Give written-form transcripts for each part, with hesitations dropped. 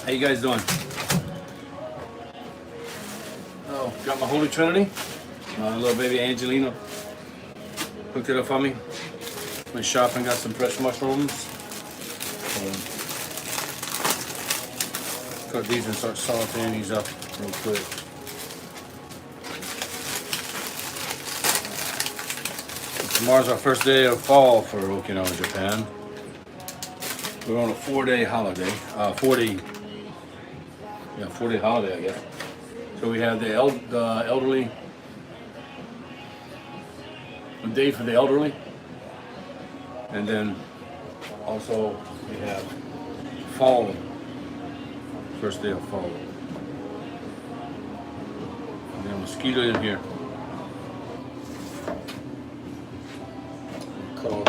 How you guys doing? Oh, got my Holy Trinity. My little baby Angelina hooked it up for me. Went shopping, got some fresh mushrooms. Cut these and start sauteing these up real quick. Tomorrow's our first day of fall for Okinawa, Japan. We're on a 4-day holiday. 4-day holiday, I guess. So we have the elderly, a day for the elderly, and then also we have fall, first day of fall. And then mosquito in here. Cut all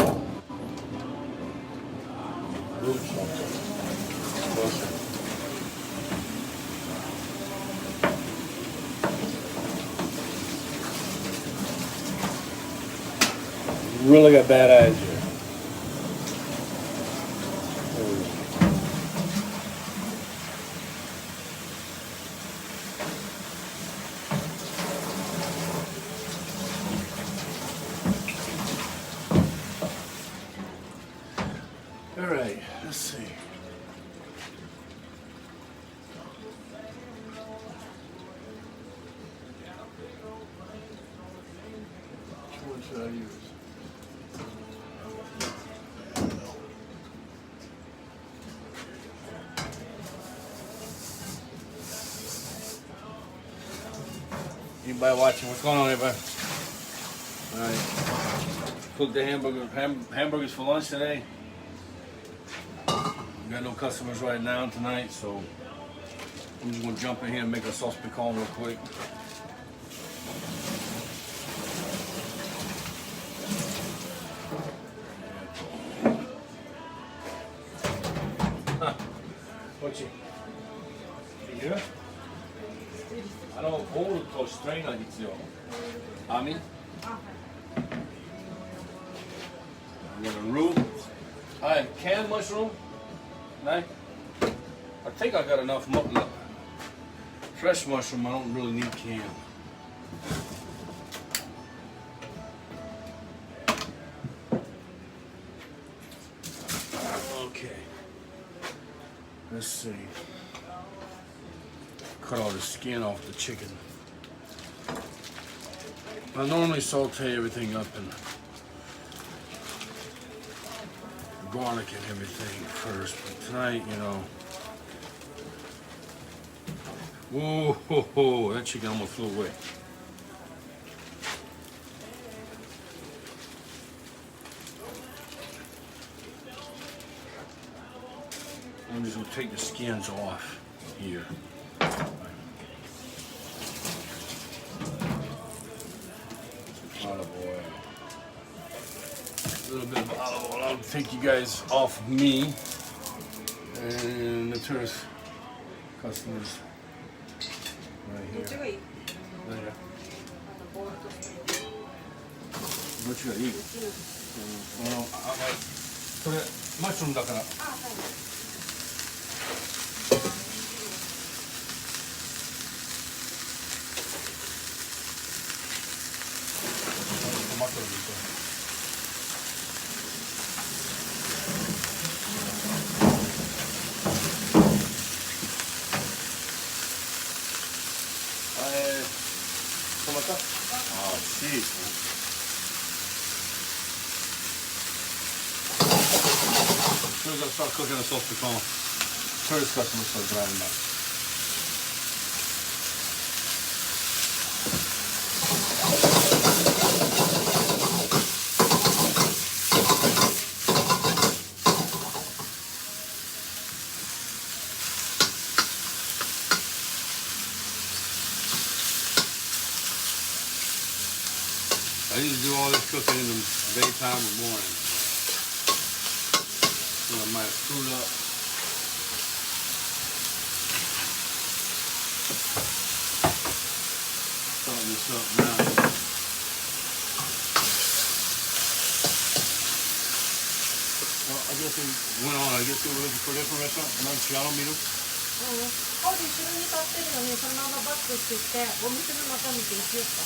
the roots off. Really got bad eyes here. All right, let's see. Which one should I use? Anybody watching? What's going on, everybody? All right. Cooked the hamburgers for lunch today. We got no customers right now tonight, so I'm just gonna jump in here and make a sauce piquant real quick. What you here? ボールとストレイナー必要。網？I'm gonna roux. Alright, canned mushroom. Nice. I think I got enough fresh mushroom. I don't really need canned. Okay. Let's see. Cut all the skin off the chicken. I normally saute everything up in garlic and everything first, but tonight, you know. Whoa, ho, ho, that chicken almost flew away. I'm just gonna take the skins off here. Olive oil. A little bit of olive oil. I'll take you guys off of me and the tourist customers right here. There. What you gotta eat? Well, I like put it mushroom だから。Oh, jeez. As soon as I start cooking the sauce piquant, tourist customers start driving by. I need to do all this cooking in the daytime or morning. So I might have screwed up. Starting this up now. Well, I guess they went on. I guess they were looking for a different restaurant. Another Seattle meeting. 後ろに立ってるのにそのままバックしていってお店の中見ていきよっか。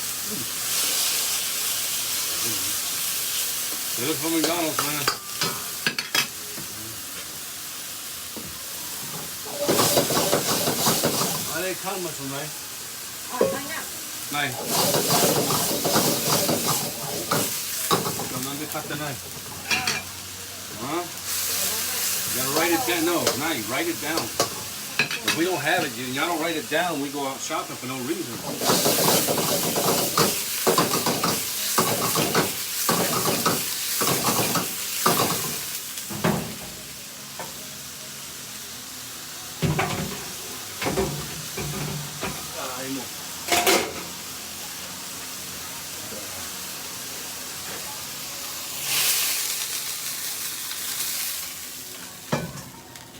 They look for McDonald's, man. They come with them, right? ない。なんで買ってない？ Huh? You gotta write it down. No, write it down. If we don't have it, y'all don't write it down, we go out shopping for no reason.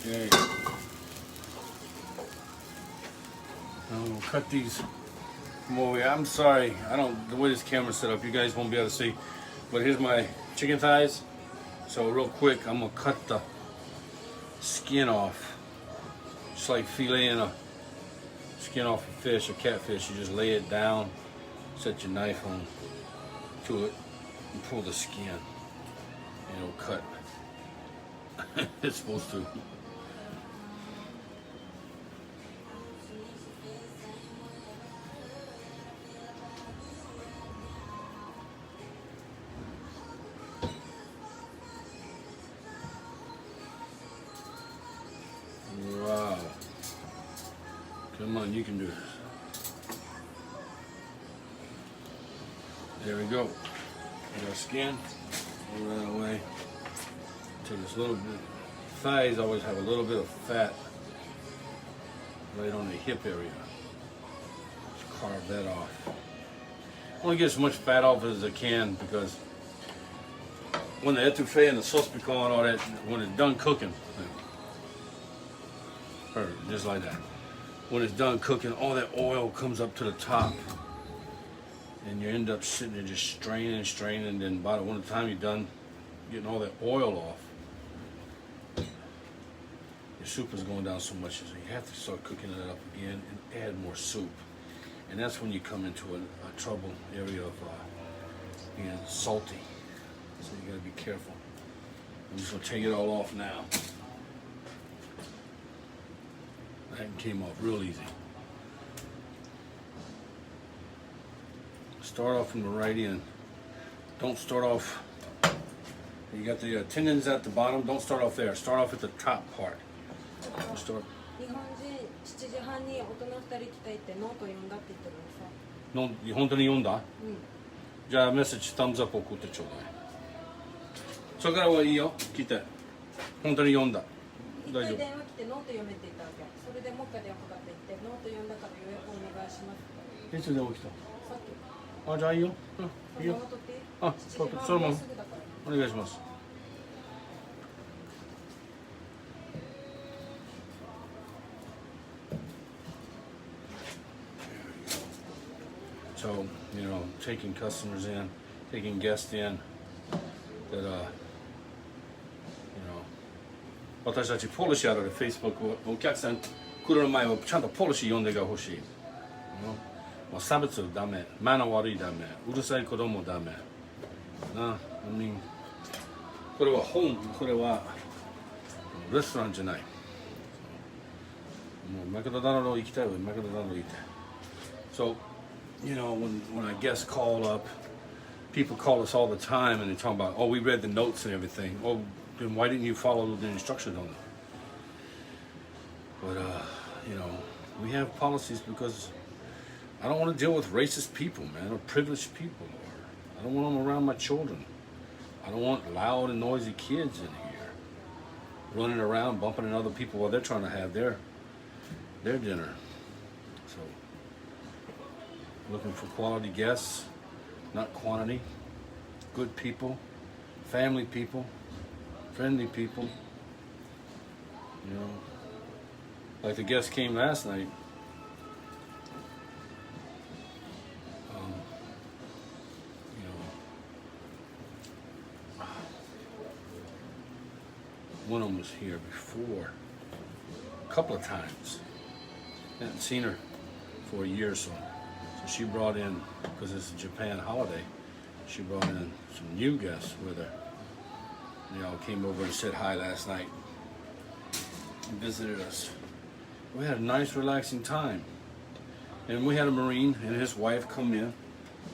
Okay. We'll cut these from over here. I'm sorry, the way this camera's set up, you guys won't be able to see. But here's my chicken thighs. So real quick, I'm gonna cut the skin off. Just like filleting a skin off a fish or catfish. You just lay it down, set your knife on to it, and pull the skin. And it'll cut. It's supposed to. Wow. Come on, you can do this. There we go. We got skin. Roll that away. Take this little bit. Thighs always have a little bit of fat right on the hip area. Just carve that off. I want to get as much fat off as I can because when the etouffee and the sauce piquant and all that, when it's done cooking, or just like that, when it's done cooking, all that oil comes up to the top, and you end up sitting there just straining and straining, and then by the time you're done getting all that oil off, your soup is going down so much, so you have to start cooking it up again and add more soup. And that's when you come into a trouble area of being salty. So you gotta be careful. I'm just gonna take it all off now. That came off real easy. Start off from the right end. Don't start off, you got the tendons at the bottom, don't start off there. Start off at the top part. Start. 日本人7時半に大人2人来たいってノート読んだって言ってるのさ。本当に読んだ？うん。じゃあメッセージ、thumbs up 送ってちょうだい。それからはいいよ、聞いて。本当に読んだ。一回電話来てノート読めって言ったわけ。それでもう一回電話かかってきて、ノート読んだから予約お願いしますって。いつ電話来た？さっき。あ、じゃあいいよ。いいよ。あ、それもお願いします。So, taking customers in, taking guests in, that, 私たちポリシーあるで Facebook お客さん来る前はちゃんとポリシー読んでが欲しい。もう差別ダメ、マナー悪いダメ、うるさい子供ダメ。な、これは本、これはレストランじゃない。もうマクドナルド行きたいわ、マクドナルド行きたい。So, when I guests call up, people call us all the time and they talk about, oh, we read the notes and everything. Oh, then why didn't you follow the instructions on them? But, we have policies because I don't want to deal with racist people, man, or privileged people. Or I don't want them around my children. I don't want loud and noisy kids in here running around, bumping into other people while they're trying to have their dinner. So, looking for quality guests, not quantity. Good people, family people, friendly people. Like the guest came last night. One of them was here before, a couple of times. Hadn't seen her for a year or so. So she brought in, because it's a Japan holiday, she brought in some new guests with her. They all came over and said hi last night and visited us. We had a nice, relaxing time. And we had a Marine and his wife come in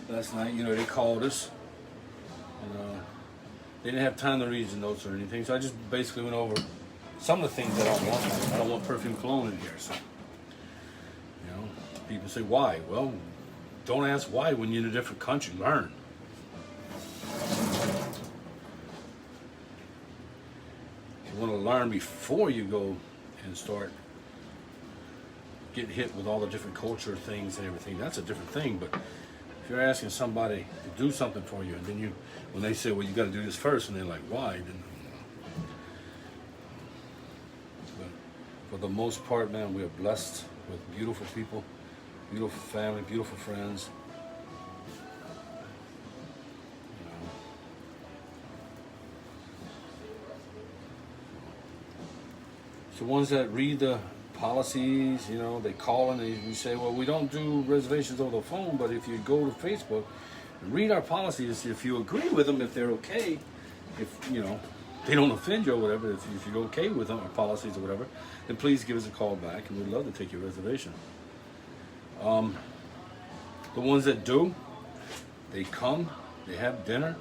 last night. You know, they called us. And, they didn't have time to read the notes or anything, so I just basically went over some of the things that I don't want. I don't want perfume cologne in here. So, you know, people say, why? Well, don't ask why when you're in a different country. Learn. You want to learn before you go and start getting hit with all the different culture things and everything. That's a different thing. But if you're asking somebody to do something for you, and then when they say, well, you got to do this first, and they're like, why? Then, but for the most part, man, we are blessed with beautiful people, beautiful family, beautiful friends. The ones that read the policies, you know, they call and we say, well, we don't do reservations over the phone, but if you go to Facebook and read our policies, if you agree with them, if they're okay, if, you know, they don't offend you or whatever, if you're okay with our policies or whatever, then please give us a call back and we'd love to take your reservation. The ones that do, they come, they have dinner,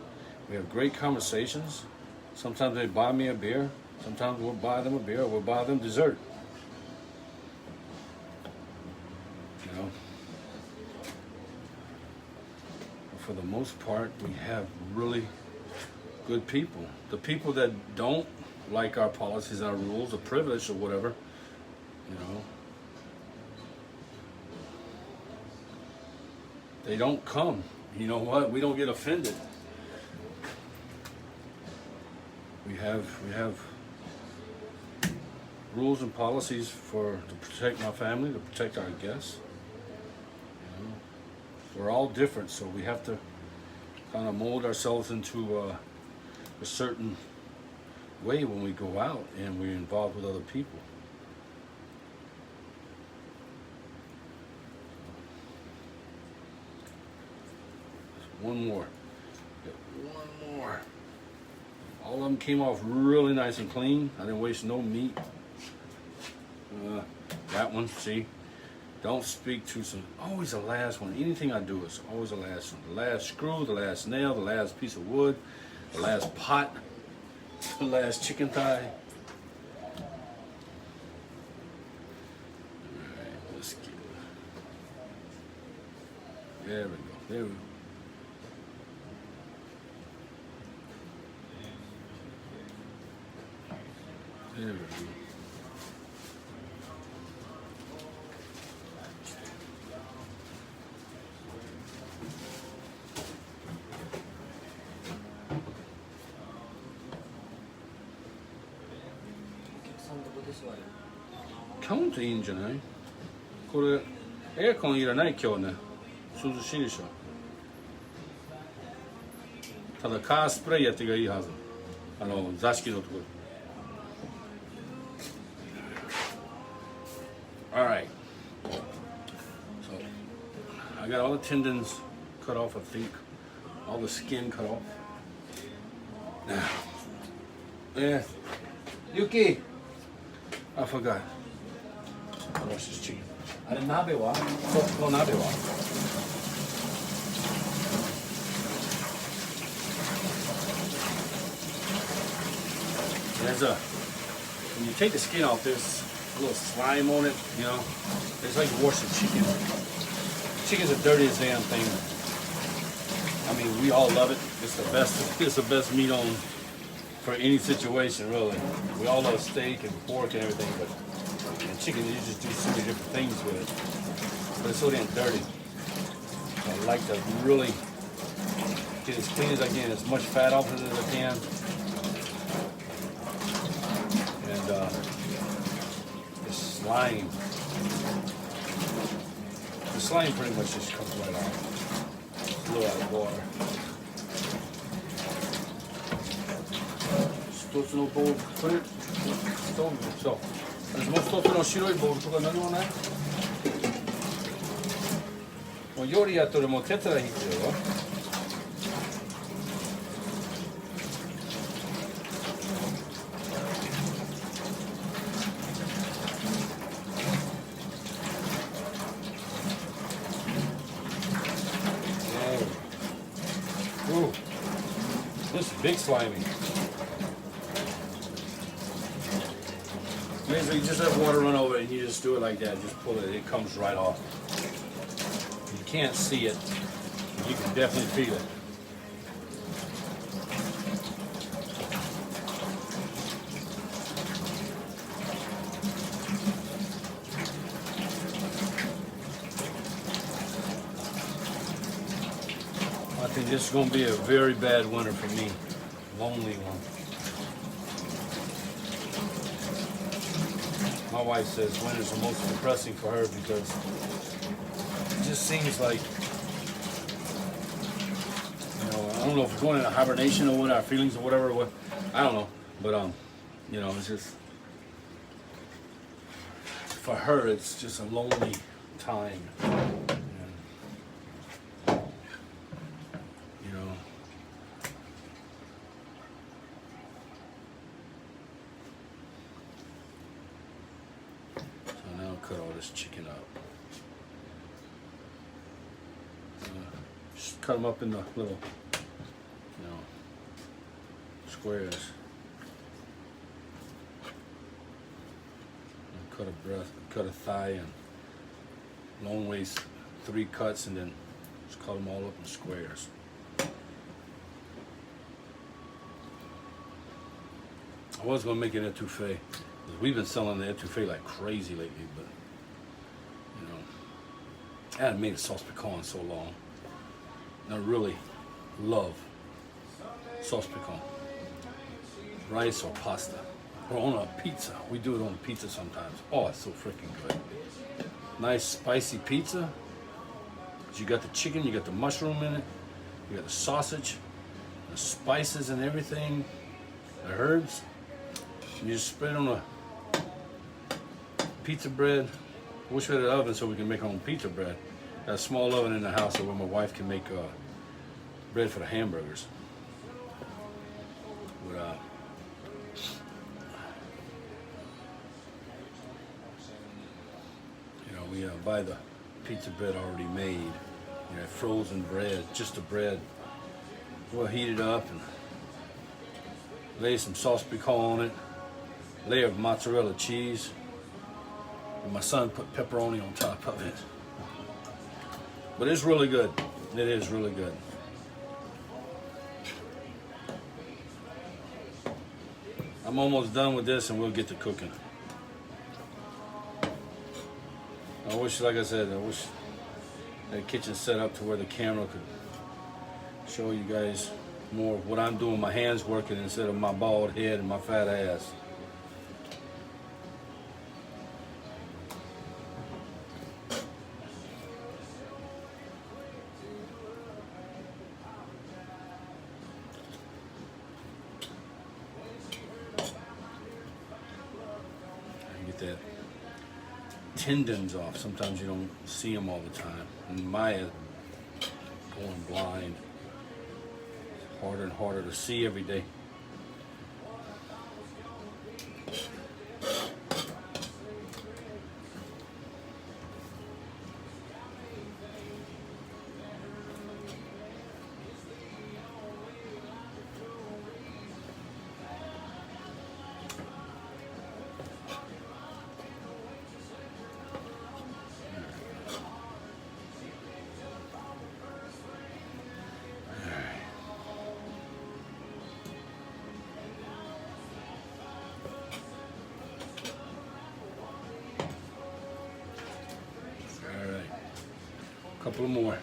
we have great conversations. Sometimes they buy me a beer. Sometimes we'll buy them a beer or we'll buy them dessert. You know? But for the most part, we have really good people. The people that don't like our policies, our rules, or privilege or whatever, you know, they don't come. You know what? We don't get offended. We have rules and policies to protect my family, to protect our guests. You know, we're all different, so we have to kind of mold ourselves into a certain way when we go out and we're involved with other people. One more. One more. All of them came off really nice and clean. I didn't waste no meat. That one, see? Don't speak too soon. Always the last one. Anything I do is always the last one. The last screw, the last nail, the last piece of wood, the last pot, the last chicken thigh. Alright, let's get it. There we go. There we go. There we go.カウントいいんじゃない？これエアコンいらない今日ね。涼しいでしょ。ただカースプレーやってがいいはず。座敷のところ。Alright, so I got all the tendons cut off, I think, all the skin cut off. Now, yeah, Yuki, I forgot. I lost this chicken. あれ鍋は？この鍋は？ When you take the skin off, there's a little slime on it, you know. It's like washing chicken. Chicken's the dirtiest damn thing. I mean, we all love it. It's the best. It's the best meat on for any situation, really. We all love steak and pork and everything, but chicken, you just do so many different things with it. But it's so damn dirty. I like to really get as clean as I can, as much fat off it as I can. And the slime pretty much just comes right off. A little out of water. 一つのボウル、これストーブでしょ。もう一つの白いボウルとか何もない？もう料理やっとるもう手伝い必要よ。Ooh, this is big slimy. Basically, you just let water run over it and you just do it like that. Just pull it, it comes right off. You can't see it, you can definitely feel it. I think this is going to be a very bad winter for me. Lonely one. My wife says winter's the most depressing for her because it just seems like, you know, I don't know if we're going into hibernation or what, our feelings or whatever, what, I don't know. But, you know, it's just, for her, it's just a lonely time. Cut all this chicken up. Just cut them up in the little, you know, squares. And cut a breast, cut a thigh, and long waist, 3 cuts, and then just cut them all up in squares. I was gonna make an etouffee. We've been selling the etouffee like crazy lately, but you know, I hadn't made a sauce piquant in so long. And I really love sauce piquant. Rice or pasta. Or on a pizza. We do it on a pizza sometimes. Oh, it's so freaking good. Nice spicy pizza. You got the chicken, you got the mushroom in it, you got the sausage, the spices and everything, the herbs. You just spread it on a pizza bread. I wish we had an oven so we can make our own pizza bread. Got a small oven in the house so where my wife can make bread for the hamburgers. But, you know, we buy the pizza bread already made. You know, frozen bread, just the bread. We'll heat it up and lay some sauce piquant on it. Layer of mozzarella cheese. And my son put pepperoni on top of it. But it's really good. It is really good. I'm almost done with this and we'll get to cooking. I wish, like I said, I wish that kitchen set up to where the camera could show you guys more of what I'm doing, my hands working instead of my bald head and my fat ass. Get that tendons off. Sometimes you don't see them all the time. And Maya going blind. It's harder and harder to see every day. Couple more.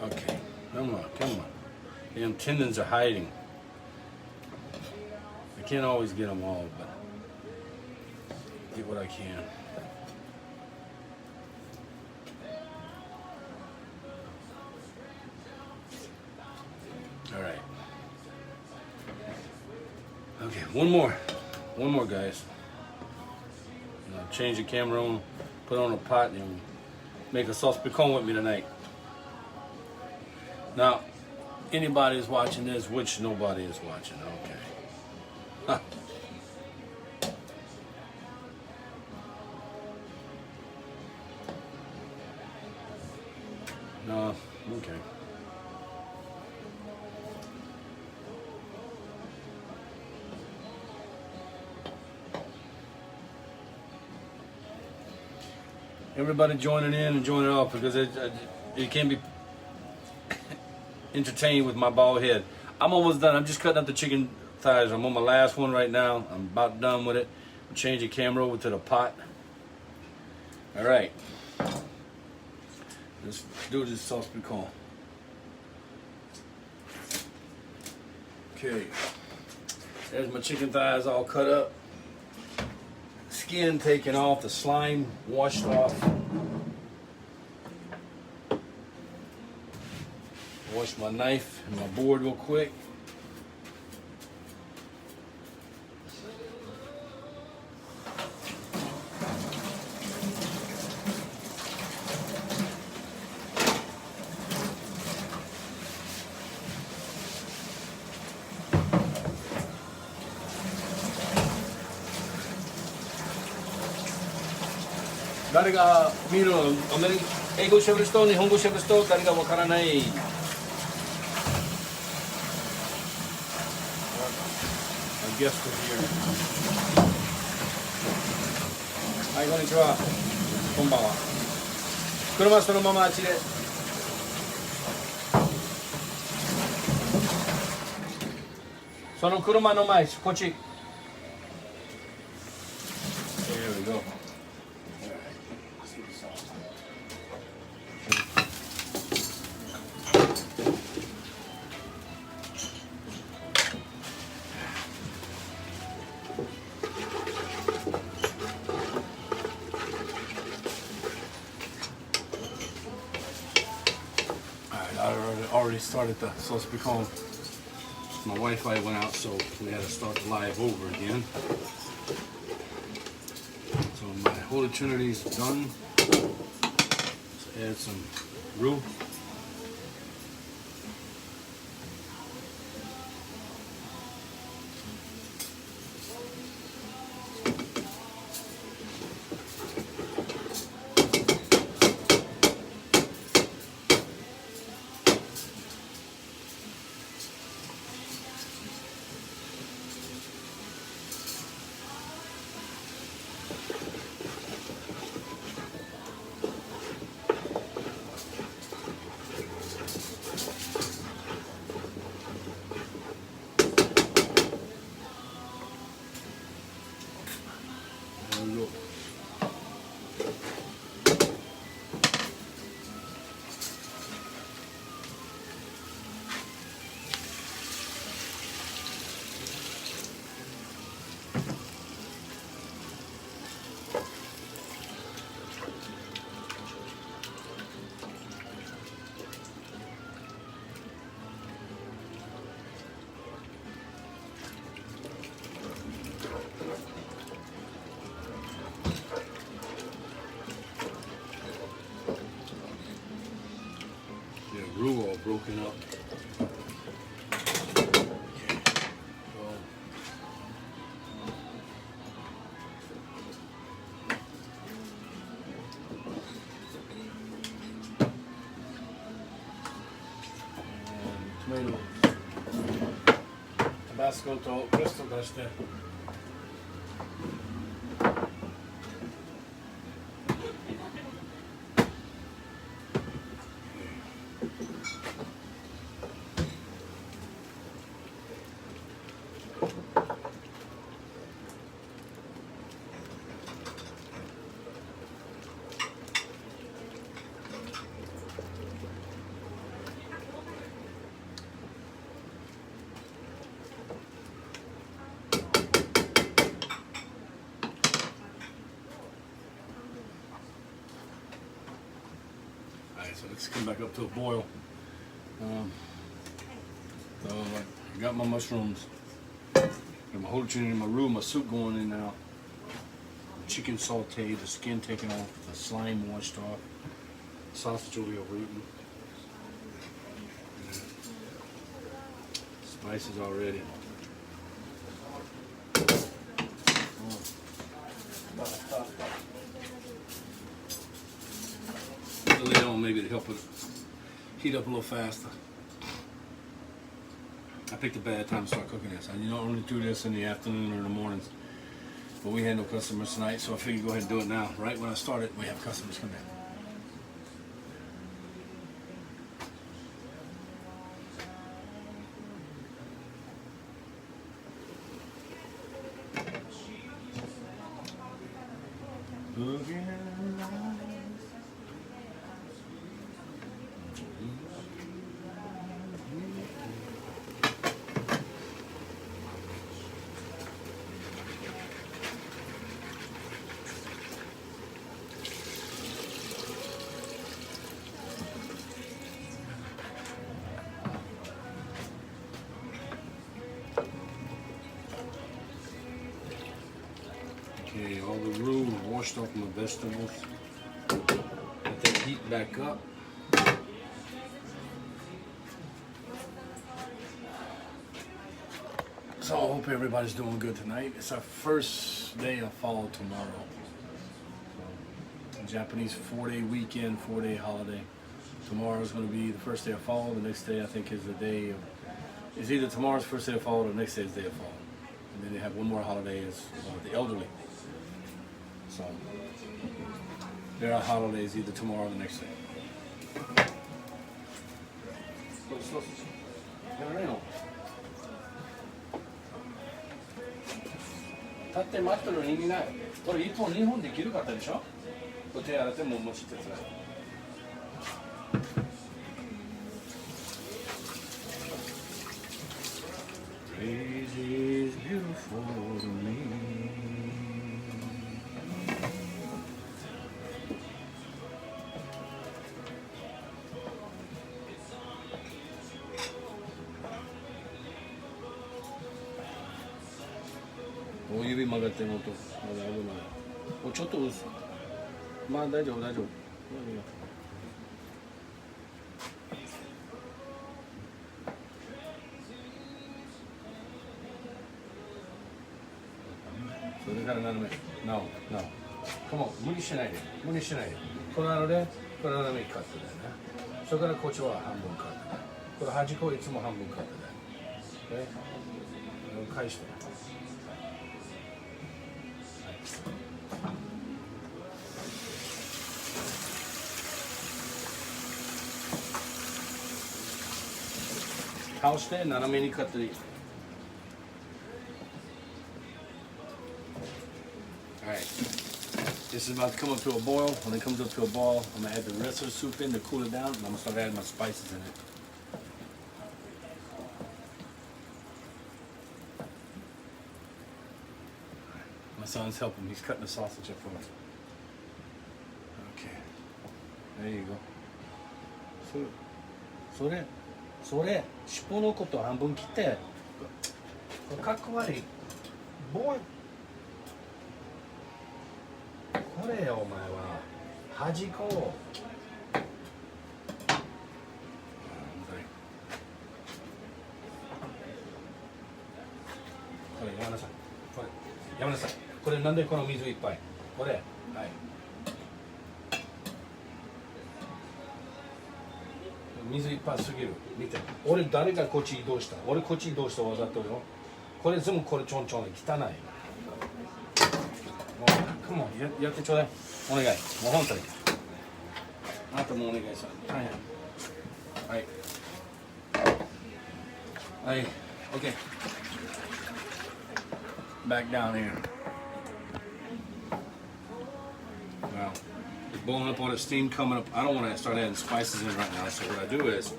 Okay, come on, come on. Damn tendons are hiding. can't always get them all, but get what I can. All right. Okay, one more, guys. Now change the camera on, put on a pot, and make a sauce piquant with me tonight. Now, anybody is watching this, which nobody is watching. Okay. Huh. No, okay. Everybody joining in and joining off because it can be entertained with my bald head. I'm almost done. I'm just cutting up the chicken thighs. I'm on my last one right now. I'm about done with it. I'll change the camera over to the pot. All right. Let's do this sauce piquant. Okay. There's my chicken thighs all cut up. Skin taken off, the slime washed off. Wash my knife and my board real quick.誰が見るの英語喋る人、日本語喋る人、誰がわからない。Our guest is here. はい、こんにちは。こんばんは。車そのままあっちで。その車の前、こっち。There we go. Already started the sauce piquant. My Wi-Fi went out, so we had to start the live over again. So my Holy Trinity is done. Let's add some roux. Roux all broken up. And tomatoes. Tabasco to crystal dust there. Let's come back up to a boil. So I got my mushrooms. Got my hojian in my roux, my soup going in now. Chicken sauteed, the skin taken off, the slime washed off. Sausage will be overeaten. Spices already. Put the lid on maybe to help it heat up a little faster. I picked a bad time to start cooking this. You don't only do this in the afternoon or in the mornings. But we had no customers tonight, so I figured go ahead and do it now. Right when I started, we have customers come in. Okay, all the roux washed off my vegetables. Let that heat back up. So I hope everybody's doing good tonight. It's our first day of fall tomorrow. So, Japanese 4-day weekend, 4-day holiday. Tomorrow is going to be the first day of fall. The next day I think is the day of, it's either tomorrow's first day of fall or the next day is day of fall. And then they have one more holiday is the elderly. So there are holidays either tomorrow or the next day.立って待ってる意味ない。これ1本2本できるかったでしょ。これ手洗ってもう持ちってつらい。Crazy is beautiful to me.お指曲がってるのと、まだ危ない。もうちょっと薄い。まあ大丈夫、大丈夫。それから斜め。No, no. Come on, 無理しないで。無理しないで。このね、これ斜めにカットだよね。それからこっちは半分カットだ。これ端っこいつも半分カットだよ。ね。返して。倒して斜めにカットでいい。Alright. This is about to come up to a boil. When it comes up to a boil, I'm going to add the rest of the soup in to cool it down, and I'm going to start adding my spices in it. My son's helping. He's cutting the sausage up for me. Okay. There you go. Soれ尻尾のこと半分切ってこれかっこ悪いボーイこれよお前は端っこをこれ山田さんこれ山田さんこれなんでこの水いっぱいこれはい水いっぱいすぎる見て俺誰がこっち移動した俺こっち移動したわざとよこれ全部これちょんちょん汚いもうカモンやってちょうだいお願いもう本当にあなたもお願いします大変はいはい OK back down here wow It's boiling up all the steam coming up. I don't want to start adding spices in right now. So what I do is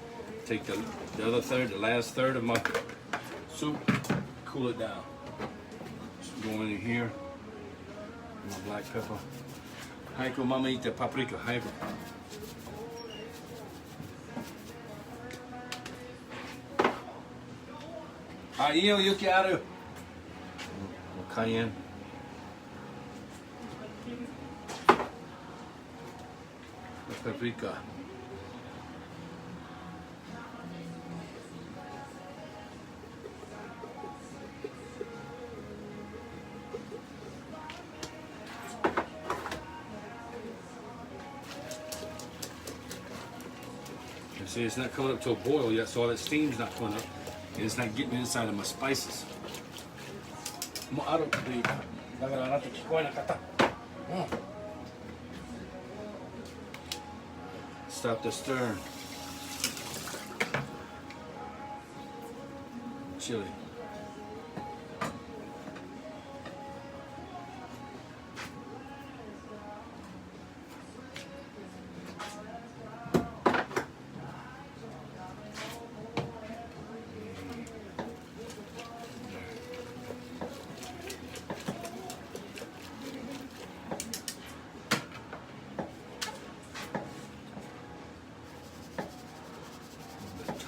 take the other third, the last third of my soup, cool it down. Just go in here. My black pepper. Haiko mama eat the paprika. Haiko. あ、いいよ、雪ある。Cayenne. Paprika. You see, it's not coming up to a boil yet, so all that steam's not coming up, and it's not getting inside of my spices. もうあるっていうか、だからあなた聞こえなかった。Stop the stir. Chili.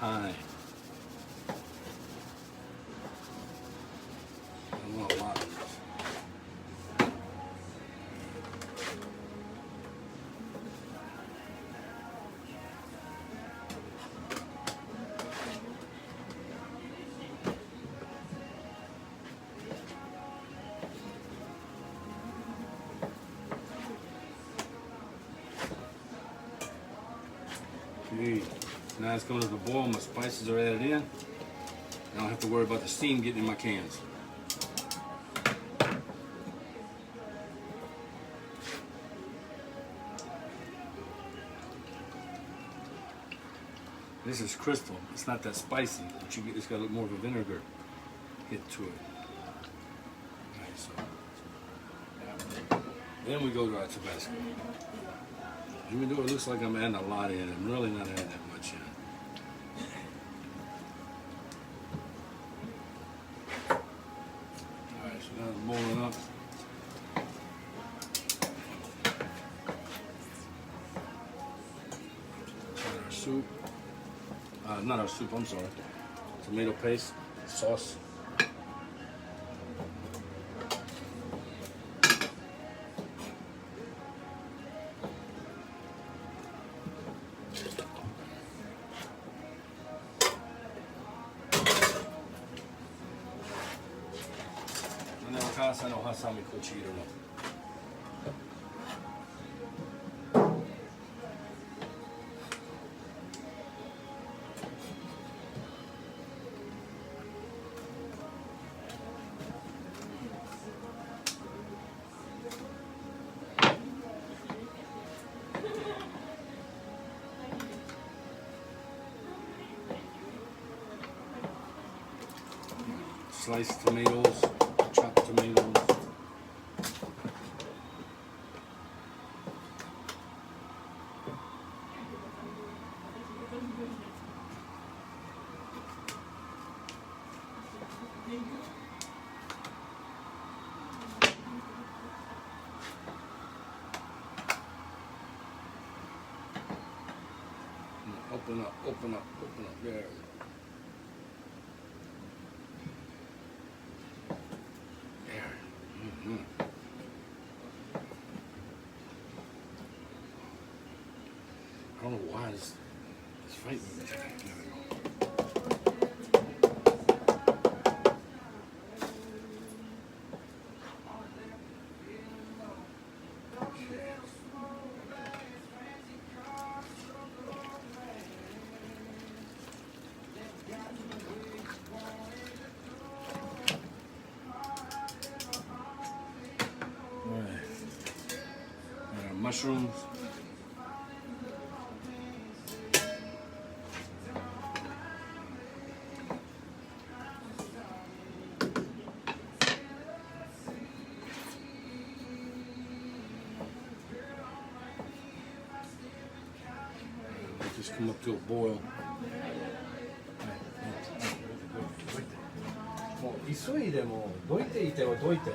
Thyme. I want a lot of this. Okay. Now it's going to the boil, my spices are added in. I don't have to worry about the steam getting in my cans. This is crystal. It's not that spicy, but you get, it's got a little more of a vinegar hit to it. Alright, so then we go to our Tabasco. Even though it looks like I'm adding a lot in, I'm really not adding that much in. Alright, so now it's boiling up. Add our soup. Not our soup, I'm sorry. Tomato paste, sauce. And then お母さんのハサミこっち入れるの。Sliced tomatoes, chopped tomatoes. Open up, open up, open up. There. I don't know why it's fighting me today. There we go. All right. And our mushrooms. Just come up to a boil. もう急いでもどいていてはどいて。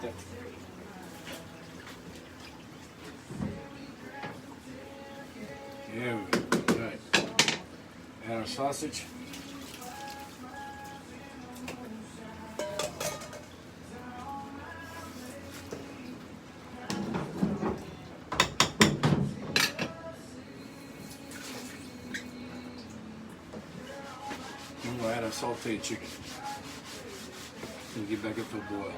there. There we go. All right. Add our sausage. And we'll add our sauteed chicken. And get back up to a boil.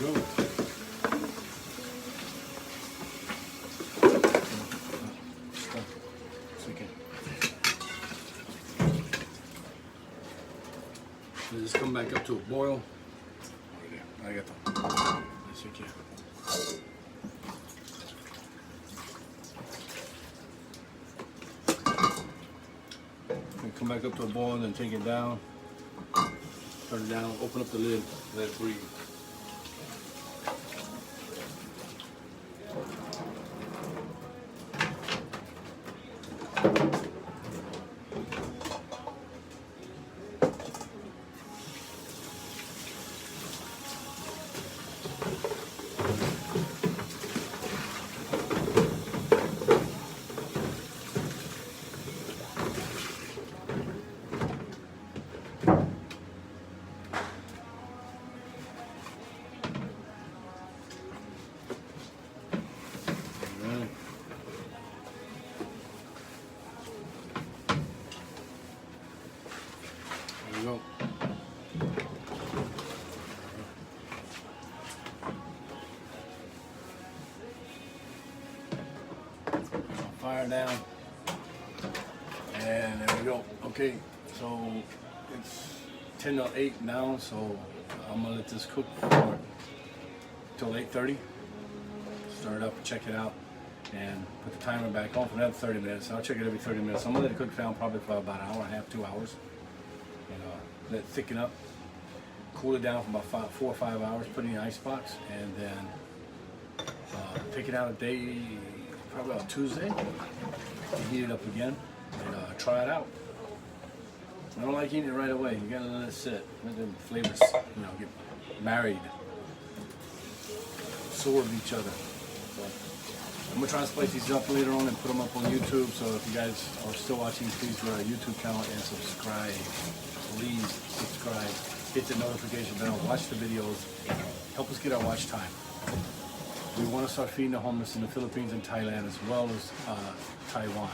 Go. Just come back up to a boil. I got them. Yes, you can. And come back up to a boil and then take it down. Turn it down. Open up the lid. Let it breathe. Go. Fire down, and there we go. Okay, so it's 10 to 8 now, so I'm gonna let this cook for till 8:30. Start it up, check it out, and put the timer back on for another 30 minutes. I'll check it every 30 minutes. I'm gonna let it cook down probably for about an hour and a half, 2 hours. Let it thicken up, cool it down for about 4 or 5 hours, put it in the ice box, and then take it out a day, probably on Tuesday, and heat it up again, and try it out. I don't like eating it right away. You gotta let it sit, let the flavors, get married, absorb each other. So I'm gonna try to spice these up later on and put them up on YouTube. So if you guys are still watching, please go to our YouTube channel and subscribe. Please subscribe, hit the notification bell, watch the videos, help us get our watch time. We want to start feeding the homeless in the Philippines and Thailand as well as Taiwan.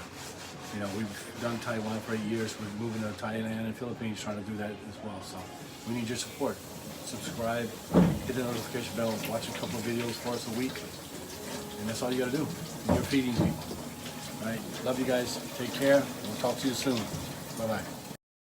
We've done Taiwan for 8 years. We're moving to Thailand and Philippines, trying to do that as well. So we need your support. Subscribe, hit the notification bell, watch a couple of videos for us a week, and that's all you got to do. You're feeding people. All right, love you guys. Take care. We'll talk to you soon. Bye-bye.